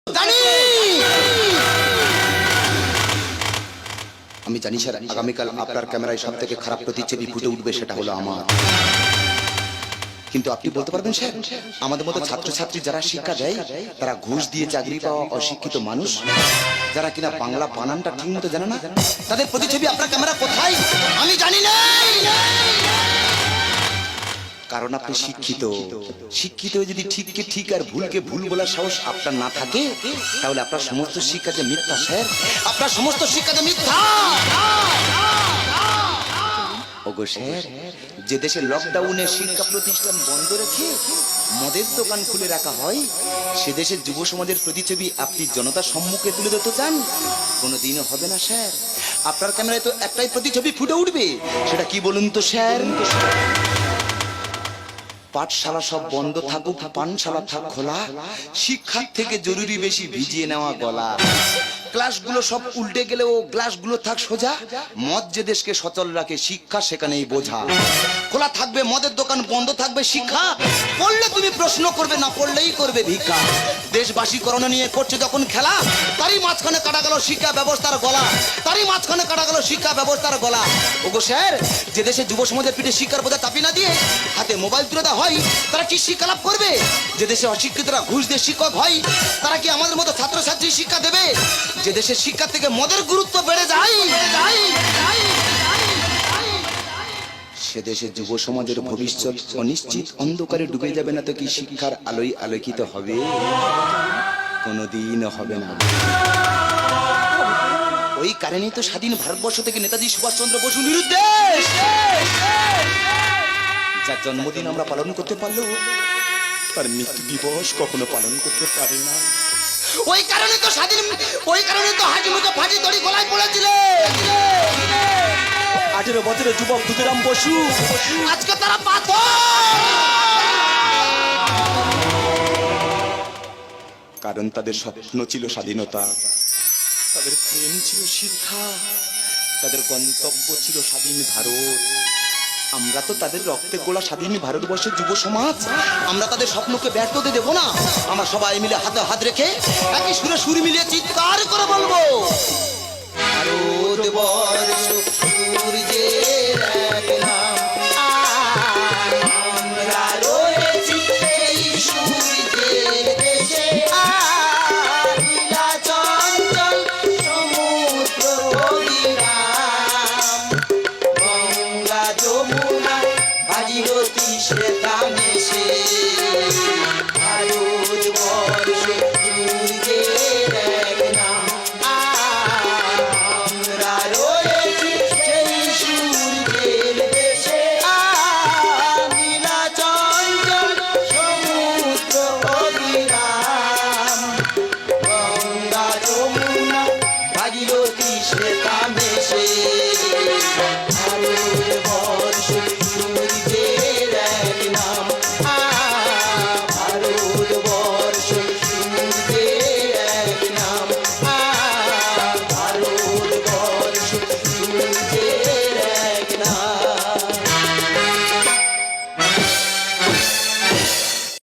আমি জানি স্যার আগামীকাল আপনার ক্যামেরায় সব থেকে খারাপ প্রতিচ্ছবি ফুটে উঠবে, সেটা হলো আমার। কিন্তু আপনি বলতে পারবেন স্যার, আমাদের মতো ছাত্রছাত্রী যারা শিক্ষা দেয় তারা ঘুষ দিয়ে চাকরি পাওয়া অশিক্ষিত মানুষ, যারা কিনা বাংলা বানানটা ঠিক মতো জানে না, তাদের প্রতিচ্ছবি আপনার ক্যামেরা কোথায় আমি জানি না। কারণ আপনি শিক্ষিত। শিক্ষিত যদি ঠিককে ঠিক আর ভুলকে ভুল বলার সাহস আপনার না থাকে, তাহলে আপনার সমস্ত শিক্ষা যে মিথ্যা স্যার, আপনার সমস্ত শিক্ষা যে মিথ্যা। ওগো স্যার, যে দেশে লকডাউনে শিক্ষা প্রতিষ্ঠান বন্ধ রেখে মদের দোকান খুলে রাখা হয়, সে দেশের যুব সমাজের প্রতিচ্ছবি আপনি জনতার সম্মুখে তুলে ধরতে চান? কোনোদিনও হবে না স্যার। আপনার ক্যামেরায় তো একটাই প্রতিচ্ছবি ফুটে উঠবে, সেটা কি বলুন তো স্যার? পাঠশালা সব বন্ধ থাকুক, পানশালা থাক খোলা, শিক্ষার থেকে জরুরি বেশি ভিজিয়ে নেওয়া গলা। ক্লাসগুলো সব উল্টে গেলেও গ্লাসগুলো থাক সোজা, মদ যে দেশকে সচল রাখে শিক্ষা সেখানেই বোঝা। খোলা থাকবে মদের দোকান, বন্ধ থাকবে শিক্ষা। পড়লে তুমি প্রশ্ন করবে, না পড়লেই করবে ভিক্ষা। দেশবাসী করোনা নিয়ে করছে যখন খেলা, তারই মাঝখানে কাটা গেল শিক্ষা ব্যবস্থার গলা, তারই মাঝখানে কাটা গেল শিক্ষা ব্যবস্থার গলা। ওগো স্যার, যে দেশে যুব সমাজের পিঠে শিক্ষার বোঝা চাপি না দিয়ে হাতে মোবাইল তুলে দেওয়া হয়, তারা কি শিক্ষা লাভ করবে? যে দেশে অশিক্ষিতরা ঘুষ দিয়ে শিক্ষক হয়, তারা কি আমাদের মতো ছাত্রছাত্রী শিক্ষা দেবে? যে দেশের শিক্ষা থেকে মদের গুরুত্ব বেড়ে যায়, সে দেশের যুব সমাজের ভবিষ্যৎ অনিশ্চিত অন্ধকারে ডুবে যাবে না তো কি শিক্ষার আলোয় আলোকিত হবে? কোনোদিন হবে না। ওই কারণেই তো স্বাধীন ভারতবর্ষ থেকে নেতাজি সুভাষচন্দ্র বসু নিরুদ্দেশ, যার জন্মদিন আমরা পালন করতে পারলেও তার মৃত্যু দিবস কখনো পালন করতে পারি না। ওই কারণে তো হাজি মুখে ফাঁসি দড়ি গলায় পড়েছিল 18 বছরের যুবক ক্ষুদিরাম বসু। আজকে তারা পাথর। কারণ তাদের স্বপ্ন ছিল স্বাধীনতা, তাদের প্রেম ছিল শিক্ষা, তাদের গন্তব্য ছিল স্বাধীন ভারত। আমরা তো তাদের রক্তে গোলা স্বাধীন ভারতবর্ষের যুব সমাজ, আমরা তাদের স্বপ্নকে ব্যর্থ হতে দেবো না। আমরা সবাই মিলে হাতে হাত রেখে একই সুরে সুর মিলিয়ে চিৎকার করে বলবো, ভারতবর্ষ সূর্যের এক নাম, আমরা রয়েছি সেই সূর্যের দেশে। চঞ্চল সমুদ্র অবিরাম, গঙ্গা যমুনা ভাগীরথী শ্বেতা মেশে। ভারতবর্ষ সূর্যের এক নাম, আমরা রয়েছি সেই সূর্যের দেশে। নীলা চঞ্চল সমুদ্র অবিরাম, গঙ্গা যমুনা ভাগীরথী শ্বেতা মেশে।